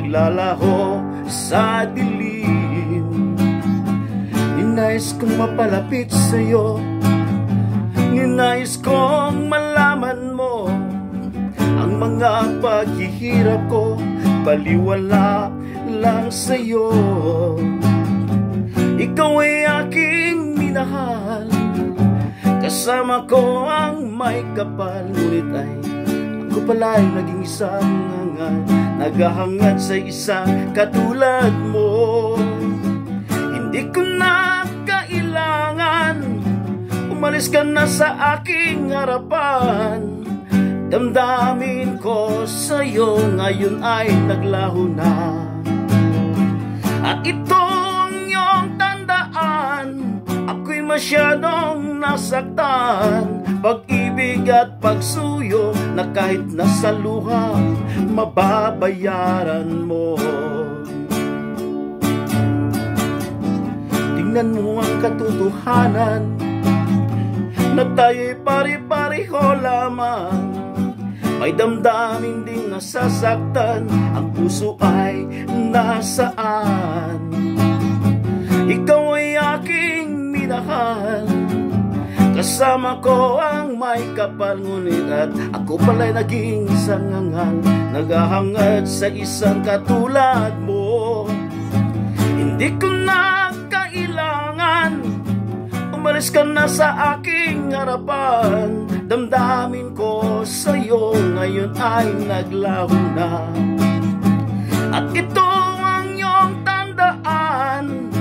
naglalaho sa dilim. Ninais kong mapalapit sa'yo, ninais kong malaman mo ang mga paghihirap ko, baliwala lang sa'yo. Ikaw ay aking minahal, kasama ko ang may kapal. Ngunit ay ako pala'y naging isang hangal, naghahangad sa isang katulad mo. Hindi ko na kailangan, umalis ka na sa aking harapan. Damdamin ko sa'yo ngayon ay naglaho na, at itong iyong tandaan, ako'y masyadong nasaktan. Pag-ibig at pagsuyo na kahit nasa luha, mababayaran mo. Tingnan mo ang katotohanan na tayo'y pare-pareho lamang. May damdamin ding nasasaktan, ang puso ay nasaan. Ikaw ay aking minahal, kasama ko ang may kapal. Ngunit at ako pala'y naging isang hangal, naghahangad sa isang katulad mo. Hindi ko na kailangan, umalis ka na sa aking harapan. Damdamin ko sa'yo ngayon ay naglaho na, at ito ang iyong tandaan,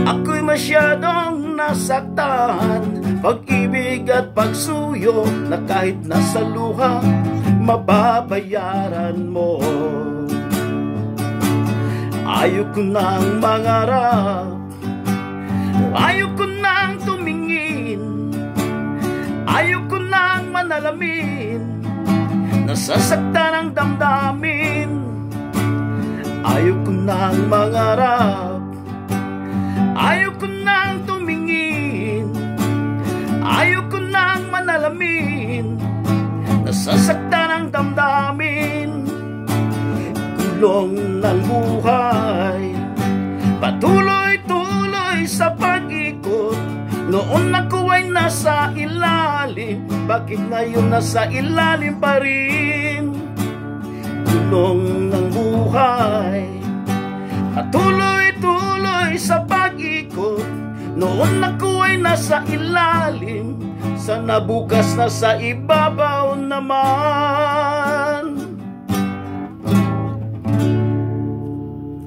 ako'y masyadong nasaktan. Pag-ibig at pagsuyo na kahit nasa luha, mababayaran mo. Ayoko nang mangarap, ayoko nang tumingin, ayoko nang manalamin, nasasaktan ang damdamin. Ayoko nang mangarap, ayoko nang tumingin, ayoko nang manalamin, nasasaktan ang damdamin. Kulong ng buhay, patuloy-tuloy sa pag-ikot. Noon ako ay nasa ilalim, bakit ngayon nasa ilalim pa rin? Kulong ng buhay, patuloy-tuloy sa pag-ikot. Noon ako ay nasa ilalim, sana bukas nasa ibabaw naman.